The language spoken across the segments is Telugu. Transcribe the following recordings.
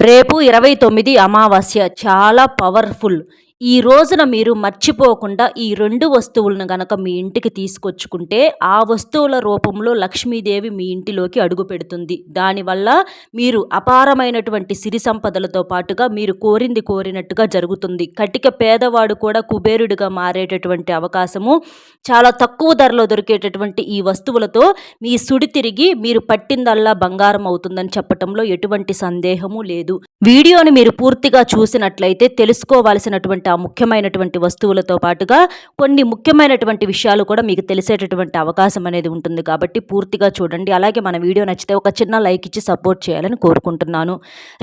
రేపు 29 అమావాస్య చాలా పవర్‌ఫుల్. ఈ రోజున మీరు మర్చిపోకుండా ఈ 2 వస్తువులను గనక మీ ఇంటికి తీసుకొచ్చుకుంటే, ఆ వస్తువుల రూపంలో లక్ష్మీదేవి మీ ఇంటిలోకి అడుగుపెడుతుంది. దానివల్ల మీరు అపారమైనటువంటి సిరి సంపదలతో పాటుగా మీరు కోరింది కోరినట్టుగా జరుగుతుంది. కటిక పేదవాడు కూడా కుబేరుడిగా మారేటటువంటి అవకాశము చాలా తక్కువ ధరలో దొరికేటటువంటి ఈ వస్తువులతో మీ సుడి తిరిగి మీరు పట్టిందల్లా బంగారం అవుతుందని చెప్పటంలో ఎటువంటి సందేహము లేదు. వీడియోని మీరు పూర్తిగా చూసినట్లయితే తెలుసుకోవాల్సినటువంటి ఆ ముఖ్యమైనటువంటి వస్తువులతో పాటుగా కొన్ని ముఖ్యమైనటువంటి విషయాలు కూడా మీకు తెలిసేటటువంటి అవకాశం అనేది ఉంటుంది కాబట్టి పూర్తిగా చూడండి. అలాగే మన వీడియో నచ్చితే ఒక చిన్న లైక్ ఇచ్చి సపోర్ట్ చేయాలని కోరుకుంటున్నాను.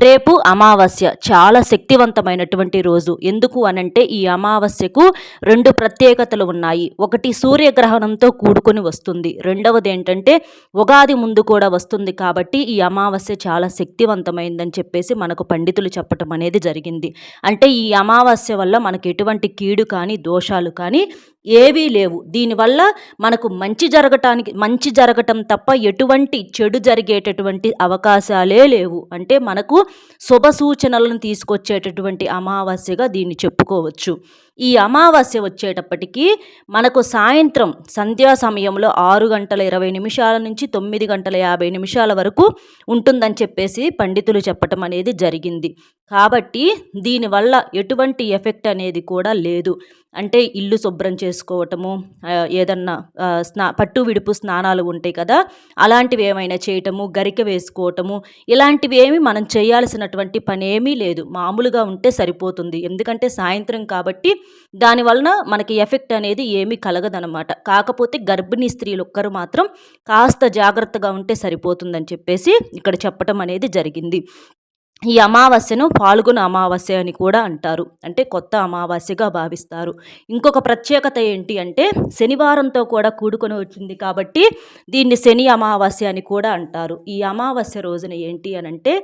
రేపు అమావాస్య చాలా శక్తివంతమైనటువంటి రోజు. ఎందుకు అనంటే ఈ అమావాస్యకు 2 ప్రత్యేకతలు ఉన్నాయి. ఒకటి సూర్యగ్రహణంతో కూడుకొని వస్తుంది. రెండవది ఏంటంటే ఉగాది ముందు కూడా వస్తుంది కాబట్టి ఈ అమావాస్య చాలా శక్తివంతమైందని చెప్పేసి మనకు పండితులు చెప్పటం అనేది జరిగింది. అంటే ఈ అమావాస్య వల్ల మనకు ఎటువంటి కీడు కానీ దోషాలు కానీ ఏవీ లేవు. దీనివల్ల మనకు మంచి జరగటం తప్ప ఎటువంటి చెడు జరిగేటటువంటి అవకాశాలే లేవు. అంటే మనకు శుభ సూచనలను తీసుకొచ్చేటటువంటి అమావాస్యగా దీన్ని చెప్పుకోవచ్చు. ఈ అమావాస్య వచ్చేటప్పటికి మనకు సాయంత్రం సంధ్యా సమయంలో 6:20 నుంచి 9:50 వరకు ఉంటుందని చెప్పేసి పండితులు చెప్పటం అనేది జరిగింది. కాబట్టి దీనివల్ల ఎటువంటి ఎఫెక్ట్ అనేది కూడా లేదు. అంటే ఇల్లు శుభ్రం చేసుకోవటము, ఏదన్నా పట్టు విడుపు స్నానాలు ఉంటాయి కదా, అలాంటివి ఏమైనా చేయటము, గరిక వేసుకోవటము, ఇలాంటివి ఏమి మనం చేయాల్సినటువంటి పనేమీ లేదు. మామూలుగా ఉంటే సరిపోతుంది. ఎందుకంటే సాయంత్రం కాబట్టి దానివలన మనకి ఎఫెక్ట్ అనేది ఏమీ కలగదనమాట. కాకపోతే గర్భిణీ స్త్రీలు ఒక్కరు మాత్రం కాస్త జాగ్రత్తగా ఉంటే సరిపోతుందని చెప్పేసి ఇక్కడ చెప్పటం అనేది జరిగింది. ఈ అమావాస్యను ఫాల్గుణ అమావాస్య అని కూడా అంటారు. అంటే కొత్త అమావాస్యగా భావిస్తారు. ఇంకొక ప్రత్యేకత ఏంటి అంటే శనివారంతో కూడా కూడుకొని వచ్చింది కాబట్టి దీన్ని శని అమావాస్య అని కూడా అంటారు. ఈ అమావాస్య రోజున ఏంటి అనంటే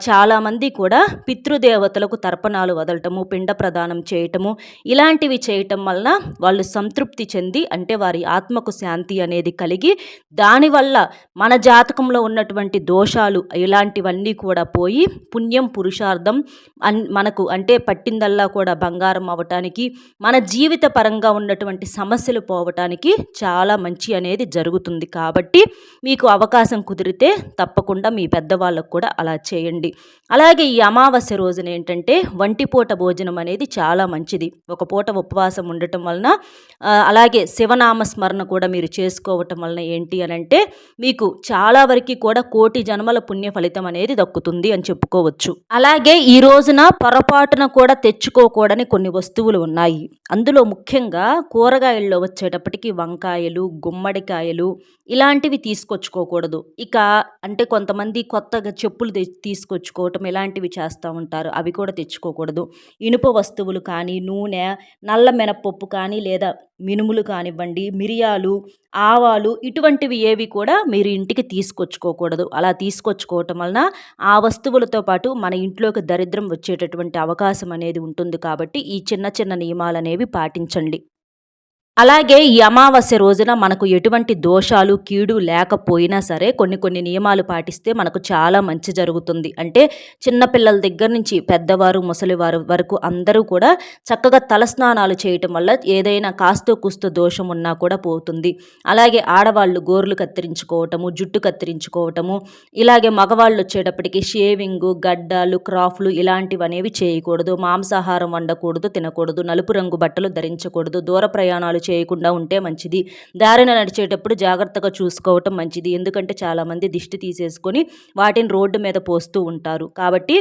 చాలామంది కూడా పితృదేవతలకు తర్పణాలు వదలటము, పిండ ప్రదానం చేయటము, ఇలాంటివి చేయటం వలన వాళ్ళు సంతృప్తి చెంది అంటే వారి ఆత్మకు శాంతి అనేది కలిగి దానివల్ల మన జాతకంలో ఉన్నటువంటి దోషాలు ఇలాంటివన్నీ కూడా పోయి పుణ్యం పురుషార్థం మనకు అంటే పట్టిందల్లా కూడా బంగారం అవ్వటానికి, మన జీవిత పరంగా ఉన్నటువంటి సమస్యలు పోవటానికి చాలా మంచి అనేది జరుగుతుంది. కాబట్టి మీకు అవకాశం కుదిరితే తప్పకుండా మీ పెద్దవాళ్ళకు కూడా అలా చేయండి. అలాగే ఈ అమావాస్య రోజున ఏంటంటే వంటిపూట భోజనం అనేది చాలా మంచిది. ఒక పూట ఉపవాసం ఉండటం వలన అలాగే శివనామ స్మరణ కూడా మీరు చేసుకోవటం వలన ఏంటి అనంటే మీకు చాలా వరకు కూడా కోటి జన్మల పుణ్య ఫలితం అనేది దక్కుతుంది అని చెప్పుకోవచ్చు. అలాగే ఈ రోజున పొరపాటున కూడా తెచ్చుకోకూడని కొన్ని వస్తువులు ఉన్నాయి. అందులో ముఖ్యంగా కూరగాయల్లో వచ్చేటప్పటికి వంకాయలు, గుమ్మడికాయలు ఇలాంటివి తీసుకొచ్చుకోకూడదు. ఇక అంటే కొంతమంది కొత్తగా చెప్పులు తీసుకొచ్చుకోవటం ఇలాంటివి చేస్తూ ఉంటారు. అవి కూడా తెచ్చుకోకూడదు. ఇనుప వస్తువులు కానీ, నూనె, నల్ల మినపప్పు కానీ లేదా మినుములు కానివ్వండి, మిరియాలు, ఆవాలు ఇటువంటివి ఏవి కూడా మీరు ఇంటికి తీసుకొచ్చుకోకూడదు. అలా తీసుకొచ్చుకోవటం వలన ఆ వస్తువులతో పాటు మన ఇంట్లోకి దరిద్రం వచ్చేటటువంటి అవకాశం అనేది ఉంటుంది. కాబట్టి ఈ చిన్న చిన్న నియమాలనేవి పాటించండి. అలాగే ఈ అమావాస్య రోజున మనకు ఎటువంటి దోషాలు, కీడు లేకపోయినా సరే కొన్ని నియమాలు పాటిస్తే మనకు చాలా మంచి జరుగుతుంది. అంటే చిన్నపిల్లల దగ్గర నుంచి పెద్దవారు, ముసలివారు వరకు అందరూ కూడా చక్కగా తలస్నానాలు చేయటం వల్ల ఏదైనా కాస్తో కూస్తో దోషం ఉన్నా కూడా పోతుంది. అలాగే ఆడవాళ్ళు గోర్లు కత్తిరించుకోవటము, జుట్టు కత్తిరించుకోవటము, ఇలాగే మగవాళ్ళు వచ్చేటప్పటికి షేవింగు, గడ్డాలు, క్రాఫ్లు ఇలాంటివి అనేవి చేయకూడదు. మాంసాహారం వండకూడదు, తినకూడదు. నలుపు రంగు బట్టలు ధరించకూడదు. దూర ప్రయాణాలు చేయకుండా ఉంటే మంచిది. దారిన నడిచేటప్పుడు జాగ్రత్తగా చూసుకోవటం మంచిది. ఎందుకంటే చాలామంది దిష్టి తీసేసుకొని వాటిని రోడ్డు మీద పోస్తూ ఉంటారు. కాబట్టి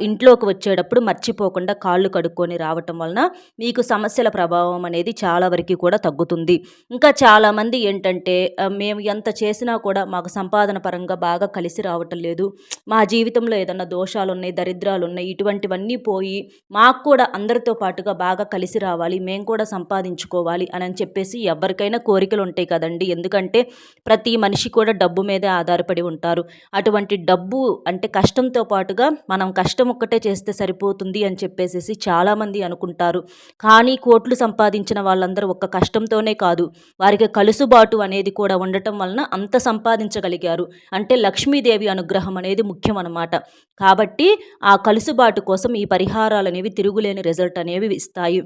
ఇంట్లోకి వచ్చేటప్పుడు మర్చిపోకుండా కాళ్ళు కడుక్కొని రావటం వలన మీకు సమస్యల ప్రభావం అనేది చాలా వరకు కూడా తగ్గుతుంది. ఇంకా చాలామంది ఏంటంటే మేము ఎంత చేసినా కూడా మాకు సంపాదన పరంగా బాగా కలిసి రావటం లేదు, మా జీవితంలో ఏదన్నా దోషాలు ఉన్నాయి, దరిద్రాలు ఉన్నాయి, ఇటువంటివన్నీ పోయి మాకు కూడా అందరితో పాటుగా బాగా కలిసి రావాలి, మేము కూడా సంపాదించుకోవాలి అని చెప్పేసి ఎవరికైనా కోరికలు ఉంటాయి కదండీ. ఎందుకంటే ప్రతి మనిషి కూడా డబ్బు మీదే ఆధారపడి ఉంటారు. అటువంటి డబ్బు అంటే కష్టంతో పాటుగా మనం కష్టం ఒక్కటే చేస్తే సరిపోతుంది అని చెప్పేసేసి చాలామంది అనుకుంటారు. కానీ కోట్లు సంపాదించిన వాళ్ళందరూ ఒక్క కష్టంతోనే కాదు, వారికి కలుసుబాటు అనేది కూడా ఉండటం వలన అంత సంపాదించగలిగారు. అంటే లక్ష్మీదేవి అనుగ్రహం అనేది ముఖ్యం అన్నమాట. కాబట్టి ఆ కలుసుబాటు కోసం ఈ పరిహారాలనేవి తిరుగులేని రిజల్ట్ అనేవి ఇస్తాయి.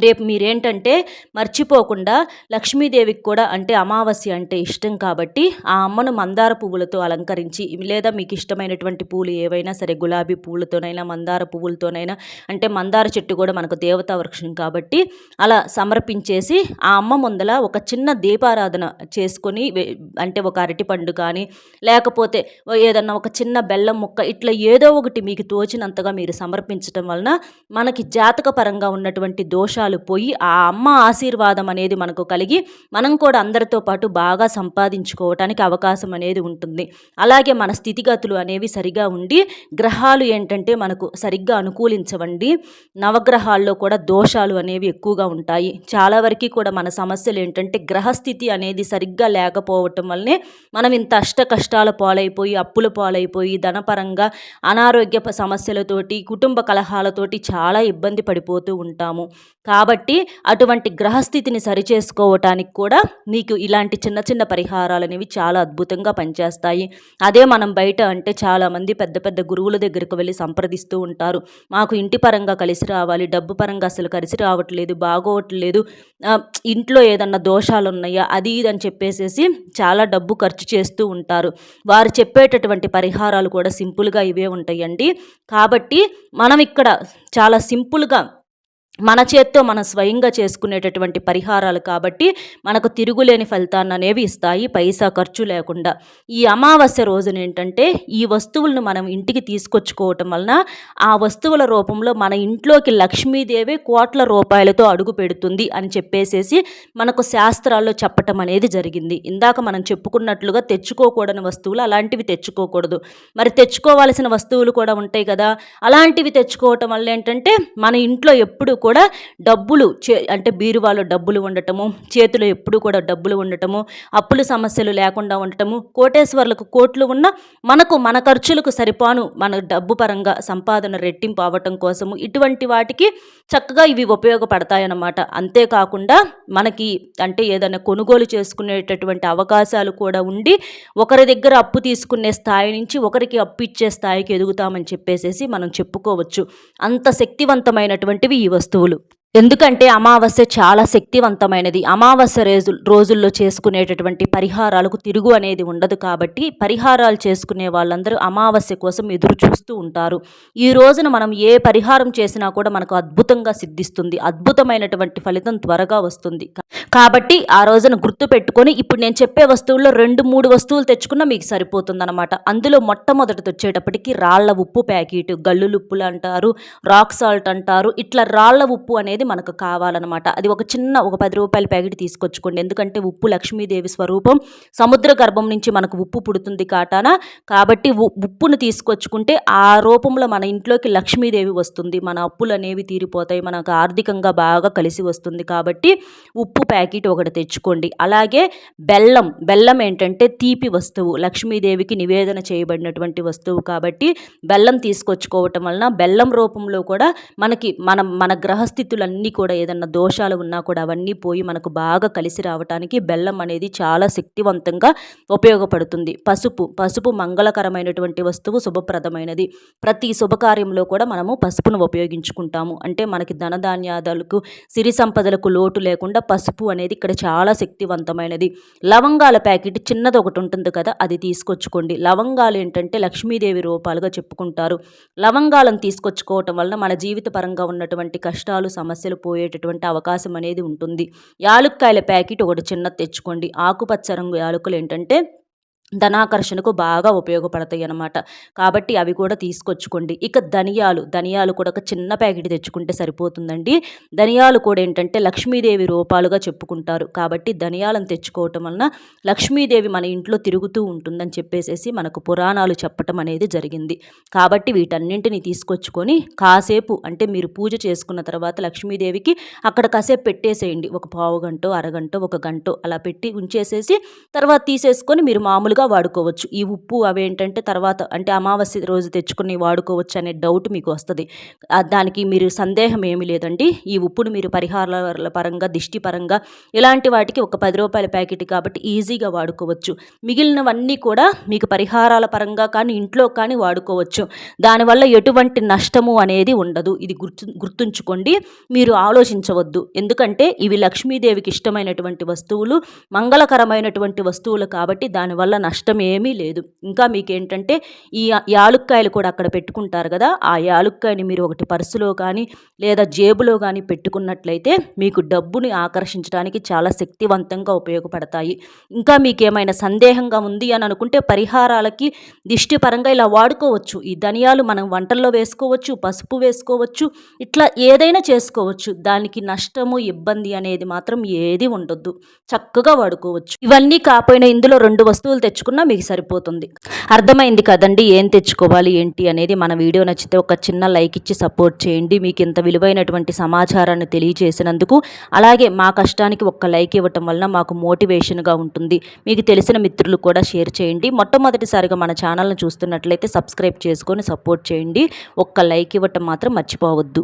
రేపు మీరేంటంటే మర్చిపోకుండా లక్ష్మీదేవికి కూడా అంటే అమావాస్య అంటే ఇష్టం కాబట్టి ఆ అమ్మను మందార పువ్వులతో అలంకరించి లేదా మీకు ఇష్టమైనటువంటి పూలు ఏవైనా సరే గులాబీ పువ్వులతోనైనా మందార పువ్వులతోనైనా అంటే మందార చెట్టు కూడా మనకు దేవతా వృక్షం కాబట్టి అలా సమర్పించేసి ఆ అమ్మ ముందల ఒక చిన్న దీపారాధన చేసుకొని అంటే ఒక అరటిపండు కానీ లేకపోతే ఏదన్నా ఒక చిన్న బెల్లం ముక్క ఇట్లా ఏదో ఒకటి మీకు తోచినంతగా మీరు సమర్పించటం వలన మనకి జాతక పరంగా ఉన్నటువంటి దోషాలు పోయి ఆ అమ్మ ఆశీర్వాదం అనేది మనకు కలిగి మనం కూడా అందరితో పాటు బాగా సంపాదించుకోవటానికి అవకాశం అనేది ఉంటుంది. అలాగే మన స్థితిగతులు అనేవి సరిగా ఉండి గ్రహాలు ఏంటంటే మనకు సరిగ్గా అనుకూలించవండి. నవగ్రహాల్లో కూడా దోషాలు అనేవి ఎక్కువగా ఉంటాయి. చాలా వరకు కూడా మన సమస్యలు ఏంటంటే గ్రహస్థితి అనేది సరిగ్గా లేకపోవటం వల్లనే మనం ఇంత అష్ట కష్టాల పాలైపోయి అప్పుల పాలైపోయి ధనపరంగా అనారోగ్య సమస్యలతోటి కుటుంబ కలహాలతోటి చాలా ఇబ్బంది పడిపోతూ ఉంటాము. కాబట్టి అటువంటి గ్రహస్థితిని సరిచేసుకోవటానికి కూడా మీకు ఇలాంటి చిన్న చిన్న పరిహారాలు అనేవి చాలా అద్భుతంగా పనిచేస్తాయి. అదే మనం బయట అంటే చాలామంది పెద్ద పెద్ద గురువుల దగ్గరకు వెళ్ళి సంప్రదిస్తూ ఉంటారు. మాకు ఇంటి పరంగా కలిసి రావాలి, డబ్బు పరంగా అసలు కలిసి రావట్లేదు, బాగోవట్లేదు, ఇంట్లో ఏదన్నా దోషాలు ఉన్నాయా అది ఇది అని చెప్పేసేసి చాలా డబ్బు ఖర్చు చేస్తూ ఉంటారు. వారు చెప్పేటటువంటి పరిహారాలు కూడా సింపుల్గా ఇవే ఉంటాయండి. కాబట్టి మనం ఇక్కడ చాలా సింపుల్గా మన చేత్తో మనం స్వయంగా చేసుకునేటటువంటి పరిహారాలు కాబట్టి మనకు తిరుగులేని ఫలితాన్ని అనేవి ఇస్తాయి, పైసా ఖర్చు లేకుండా. ఈ అమావాస్య రోజున ఏంటంటే ఈ వస్తువులను మనం ఇంటికి తీసుకొచ్చుకోవటం వలన ఆ వస్తువుల రూపంలో మన ఇంట్లోకి లక్ష్మీదేవి కోట్ల రూపాయలతో అడుగు పెడుతుంది అని చెప్పేసేసి మనకు శాస్త్రాల్లో చెప్పటం అనేది జరిగింది. ఇందాక మనం చెప్పుకున్నట్లుగా తెచ్చుకోకూడని వస్తువులు అలాంటివి తెచ్చుకోకూడదు. మరి తెచ్చుకోవాల్సిన వస్తువులు కూడా ఉంటాయి కదా, అలాంటివి తెచ్చుకోవటం వల్ల ఏంటంటే మన ఇంట్లో ఎప్పుడు కూడా డబ్బులు అంటే బీరువాలో డబ్బులు ఉండటము, చేతిలో ఎప్పుడు కూడా డబ్బులు ఉండటము, అప్పుల సమస్యలు లేకుండా ఉండటము, కోటేశ్వర్లకు కోట్లు ఉన్న మనకు మన ఖర్చులకు సరిపాను మన డబ్బు పరంగా సంపాదన రెట్టింపు అవ్వటం కోసము ఇటువంటి వాటికి చక్కగా ఇవి ఉపయోగపడతాయన్నమాట. అంతేకాకుండా మనకి అంటే ఏదైనా కొనుగోలు చేసుకునేటటువంటి అవకాశాలు కూడా ఉండి ఒకరి దగ్గర అప్పు తీసుకునే స్థాయి నుంచి ఒకరికి అప్పు ఇచ్చే స్థాయికి ఎదుగుతామని చెప్పేసేసి మనం చెప్పుకోవచ్చు. అంత శక్తివంతమైనటువంటివి ఈ వస్తువులు. ఎందుకంటే అమావాస్య చాలా శక్తివంతమైనది. అమావాస్య రోజుల్లో చేసుకునేటటువంటి పరిహారాలకు తిరుగు అనేది ఉండదు కాబట్టి పరిహారాలు చేసుకునే వాళ్ళందరూ అమావాస్య కోసం ఎదురు చూస్తూ ఉంటారు. ఈ రోజున మనం ఏ పరిహారం చేసినా కూడా మనకు అద్భుతంగా సిద్ధిస్తుంది, అద్భుతమైనటువంటి ఫలితం త్వరగా వస్తుంది. కాబట్టి ఆ రోజున గుర్తు పెట్టుకొని ఇప్పుడు నేను చెప్పే వస్తువుల్లో 2-3 వస్తువులు తెచ్చుకున్నా మీకు సరిపోతుందన్నమాట. అందులో మొట్టమొదటిది వచ్చేటప్పటికి రాళ్ల ఉప్పు ప్యాకెట్, గల్లులుప్పులు అంటారు, రాక్ సాల్ట్ అంటారు. ఇట్లా రాళ్ల ఉప్పు అనేది మనకు కావాలన్నమాట. అది ఒక చిన్న ఒక 10 రూపాయల ప్యాకెట్ తీసుకొచ్చుకోండి. ఎందుకంటే ఉప్పు లక్ష్మీదేవి స్వరూపం, సముద్ర గర్భం నుంచి మనకు ఉప్పు పుడుతుంది కాటాన. కాబట్టి ఉప్పును తీసుకొచ్చుకుంటే ఆ రూపంలో మన ఇంట్లోకి లక్ష్మీదేవి వస్తుంది, మన అప్పులు అనేవి తీరిపోతాయి, మనకు ఆర్థికంగా బాగా కలిసి వస్తుంది. కాబట్టి ఉప్పు ప్యాకెట్ ఒకటి తెచ్చుకోండి. అలాగే బెల్లం ఏంటంటే తీపి వస్తువు, లక్ష్మీదేవికి నివేదన చేయబడినటువంటి వస్తువు కాబట్టి బెల్లం తీసుకొచ్చుకోవటం వలన బెల్లం రూపంలో కూడా మనకి మన గ్రహస్థితులన్నీ కూడా ఏదన్నా దోషాలు ఉన్నా కూడా అవన్నీ పోయి మనకు బాగా కలిసి రావటానికి బెల్లం అనేది చాలా శక్తివంతంగా ఉపయోగపడుతుంది. పసుపు మంగళకరమైనటువంటి వస్తువు, శుభప్రదమైనది. ప్రతి శుభకార్యంలో కూడా మనము పసుపును ఉపయోగించుకుంటాము. అంటే మనకి ధనధాన్యాదాలకు సిరి సంపదలకు లోటు లేకుండా పసుపు అనేది ఇక్కడ చాలా శక్తివంతమైనది. లవంగాల ప్యాకెట్ చిన్నది ఒకటి ఉంటుంది కదా, అది తీసుకొచ్చుకోండి. లవంగాలు ఏంటంటే లక్ష్మీదేవి రూపాలుగా చెప్పుకుంటారు. లవంగాలను తీసుకొచ్చుకోవటం వలన మన జీవిత పరంగా ఉన్నటువంటి కష్టాలు సమస్యలు పోయేటటువంటి అవకాశం అనేది ఉంటుంది. యాలుక్కాయల ప్యాకెట్ ఒకటి చిన్నది తెచ్చుకోండి. ఆకుపచ్చ రంగు యాలకులు ఏంటంటే ధనాకర్షణకు బాగా ఉపయోగపడతాయి అన్నమాట. కాబట్టి అవి కూడా తీసుకొచ్చుకోండి. ఇక ధనియాలు కూడా ఒక చిన్న ప్యాకెట్ తెచ్చుకుంటే సరిపోతుందండి. ధనియాలు కూడా ఏంటంటే లక్ష్మీదేవి రూపాలుగా చెప్పుకుంటారు. కాబట్టి ధనియాలను తెచ్చుకోవటం వలన లక్ష్మీదేవి మన ఇంట్లో తిరుగుతూ ఉంటుందని చెప్పేసేసి మనకు పురాణాలు చెప్పటం అనేది జరిగింది. కాబట్టి వీటన్నింటిని తీసుకొచ్చుకొని కాసేపు అంటే మీరు పూజ చేసుకున్న తర్వాత లక్ష్మీదేవికి అక్కడ కాసేపు పెట్టేసేయండి. ఒక పావు గంటో, అరగంటో, ఒక గంటో అలా పెట్టి ఉంచేసేసి తర్వాత తీసేసుకొని మీరు మామూలుగా వాడుకోవచ్చు. ఈ ఉప్పు అవేంటంటే తర్వాత అంటే అమావాస్య రోజు తెచ్చుకొని వాడుకోవచ్చు అనే డౌట్ మీకు వస్తది. దానికి మీరు సందేహం ఏమీ లేదండి. ఈ ఉప్పును మీరు పరిహారాల పరంగా, దిష్టి పరంగా ఇలాంటి వాటికి ఒక రూ. 10 ప్యాకెట్ కాబట్టి ఈజీగా వాడుకోవచ్చు. మిగిలినవన్నీ కూడా మీకు పరిహారాల పరంగా కానీ, ఇంట్లో కానీ వాడుకోవచ్చు. దానివల్ల ఎటువంటి నష్టము అనేది ఉండదు. ఇది గుర్తుంచుకోండి. మీరు ఆలోచించవద్దు. ఎందుకంటే ఇవి లక్ష్మీదేవికి ఇష్టమైనటువంటి వస్తువులు, మంగళకరమైనటువంటి వస్తువులు కాబట్టి దానివల్ల నష్టం ఏమీ లేదు. ఇంకా మీకేంటంటే ఈ యాలుక్కాయలు కూడా అక్కడ పెట్టుకుంటారు కదా, ఆ యాలుక్కాయని మీరు ఒకటి పర్సులో కానీ లేదా జేబులో కానీ పెట్టుకున్నట్లయితే మీకు డబ్బుని ఆకర్షించడానికి చాలా శక్తివంతంగా ఉపయోగపడతాయి. ఇంకా మీకేమైనా సందేహంగా ఉంది అని అనుకుంటే పరిహారాలకి దిష్టి పరంగా ఇలా వాడుకోవచ్చు. ఈ ధనియాలు మనం వంటల్లో వేసుకోవచ్చు, పసుపు వేసుకోవచ్చు, ఇట్లా ఏదైనా చేసుకోవచ్చు. దానికి నష్టము, ఇబ్బంది అనేది మాత్రం ఏది ఉండొద్దు. చక్కగా వాడుకోవచ్చు. ఇవన్నీ కాకపోయినా ఇందులో 2 వస్తువులు తెచ్చుకున్నా మీకు సరిపోతుంది. అర్థమైంది కదండి ఏం తెచ్చుకోవాలి ఏంటి అనేది. మన వీడియో నచ్చితే ఒక చిన్న లైక్ ఇచ్చి సపోర్ట్ చేయండి. మీకు ఇంత విలువైనటువంటి సమాచారాన్ని తెలియజేసినందుకు. అలాగే మా కష్టానికి ఒక్క లైక్ ఇవ్వటం వలన మాకు మోటివేషన్గా ఉంటుంది. మీకు తెలిసిన మిత్రులు కూడా షేర్ చేయండి. మొట్టమొదటిసారిగా మన ఛానల్ని చూస్తున్నట్లయితే సబ్స్క్రైబ్ చేసుకొని సపోర్ట్ చేయండి. ఒక్క లైక్ ఇవ్వటం మాత్రం మర్చిపోవద్దు.